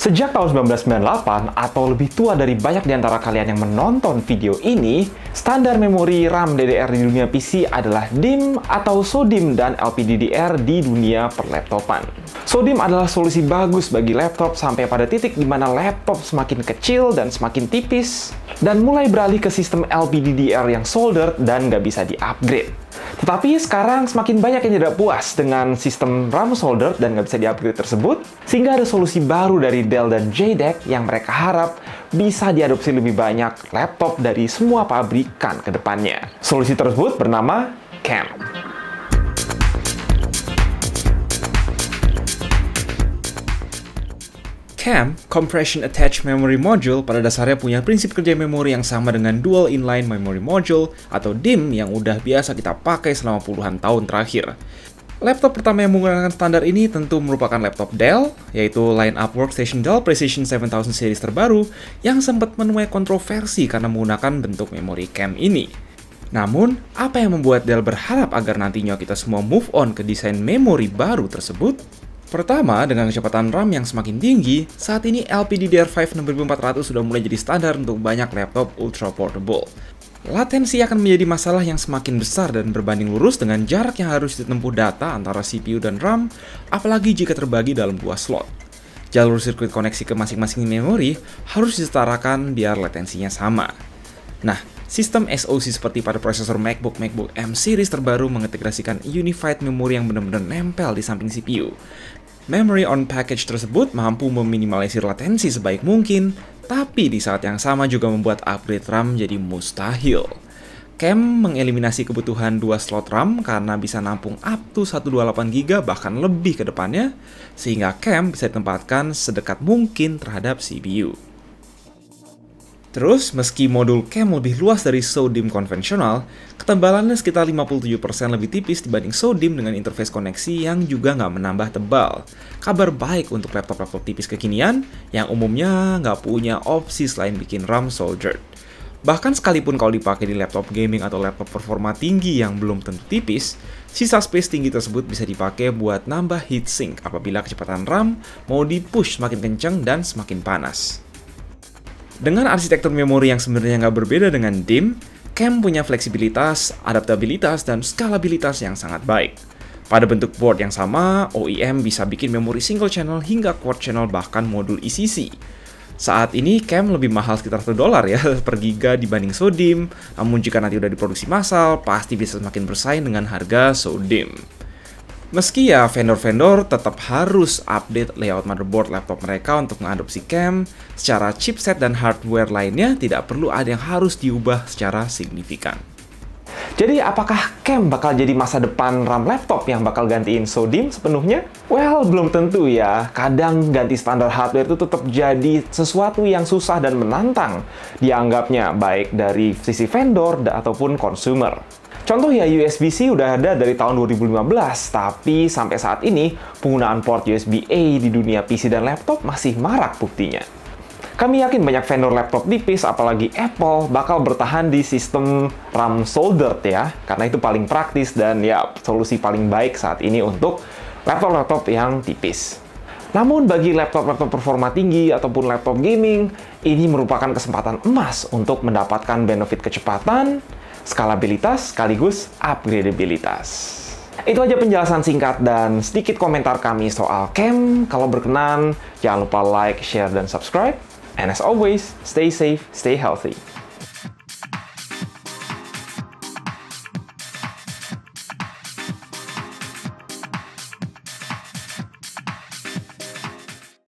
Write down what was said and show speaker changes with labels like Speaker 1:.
Speaker 1: Sejak tahun 1998 atau lebih tua dari banyak di antara kalian yang menonton video ini, standar memori RAM DDR di dunia PC adalah DIMM atau SODIMM dan LPDDR di dunia perlaptopan. SODIMM adalah solusi bagus bagi laptop sampai pada titik di mana laptop semakin kecil dan semakin tipis, dan mulai beralih ke sistem LPDDR yang soldered dan nggak bisa di-upgrade. Tetapi sekarang semakin banyak yang tidak puas dengan sistem RAM soldered dan nggak bisa di-upgrade tersebut, sehingga ada solusi baru dari Dell dan JEDEC yang mereka harap bisa diadopsi lebih banyak laptop dari semua pabrikan ke depannya. Solusi tersebut bernama CAMM.
Speaker 2: CAMM, Compression Attached Memory Module, pada dasarnya punya prinsip kerja memori yang sama dengan Dual Inline Memory Module atau DIMM yang udah biasa kita pakai selama puluhan tahun terakhir. Laptop pertama yang menggunakan standar ini tentu merupakan laptop Dell, yaitu line-up workstation Dell Precision 7000 series terbaru yang sempat menuai kontroversi karena menggunakan bentuk memori CAMM ini. Namun, apa yang membuat Dell berharap agar nantinya kita semua move on ke desain memori baru tersebut? Pertama, dengan kecepatan RAM yang semakin tinggi, saat ini LPDDR5 6400 sudah mulai jadi standar untuk banyak laptop ultra portable. Latensi akan menjadi masalah yang semakin besar dan berbanding lurus dengan jarak yang harus ditempuh data antara CPU dan RAM, apalagi jika terbagi dalam dua slot. Jalur sirkuit koneksi ke masing-masing memori harus disetarakan biar latensinya sama. Nah, sistem SoC seperti pada prosesor MacBook M series terbaru mengintegrasikan Unified Memory yang benar-benar nempel di samping CPU. Memory on Package tersebut mampu meminimalisir latensi sebaik mungkin, tapi di saat yang sama juga membuat upgrade RAM jadi mustahil. CAMM mengeliminasi kebutuhan 2 slot RAM karena bisa nampung up to 128GB bahkan lebih ke depannya, sehingga CAMM bisa ditempatkan sedekat mungkin terhadap CPU. Terus, meski modul CAMM lebih luas dari SODIMM konvensional, ketebalannya sekitar 57% lebih tipis dibanding SODIMM dengan interface koneksi yang juga nggak menambah tebal. Kabar baik untuk laptop-laptop tipis kekinian yang umumnya nggak punya opsi selain bikin RAM soldered. Bahkan sekalipun kalau dipakai di laptop gaming atau laptop performa tinggi yang belum tentu tipis, sisa space tinggi tersebut bisa dipakai buat nambah heatsink apabila kecepatan RAM mau di-push semakin kencang dan semakin panas. Dengan arsitektur memori yang sebenarnya nggak berbeda dengan DIMM, CAMM punya fleksibilitas, adaptabilitas, dan skalabilitas yang sangat baik. Pada bentuk board yang sama, OEM bisa bikin memori single channel hingga quad channel bahkan modul ECC. Saat ini CAMM lebih mahal sekitar $1 ya per giga dibanding SODIMM, namun jika nanti udah diproduksi massal, pasti bisa semakin bersaing dengan harga SODIMM. Meski ya vendor-vendor tetap harus update layout motherboard laptop mereka untuk mengadopsi CAMM, secara chipset dan hardware lainnya tidak perlu ada yang harus diubah secara signifikan.
Speaker 1: Jadi apakah CAMM bakal jadi masa depan RAM laptop yang bakal gantiin SODIMM sepenuhnya? Well, belum tentu ya. Kadang ganti standar hardware itu tetap jadi sesuatu yang susah dan menantang dianggapnya, baik dari sisi vendor ataupun consumer. Contoh ya, USB-C udah ada dari tahun 2015, tapi sampai saat ini penggunaan port USB-A di dunia PC dan laptop masih marak buktinya. Kami yakin banyak vendor laptop tipis, apalagi Apple, bakal bertahan di sistem RAM soldered ya, karena itu paling praktis dan ya solusi paling baik saat ini untuk laptop-laptop yang tipis. Namun bagi laptop-laptop performa tinggi ataupun laptop gaming, ini merupakan kesempatan emas untuk mendapatkan benefit kecepatan, skalabilitas, sekaligus upgradabilitas. Itu aja penjelasan singkat dan sedikit komentar kami soal CAMM. Kalau berkenan, jangan lupa like, share, dan subscribe. And as always, stay safe, stay healthy.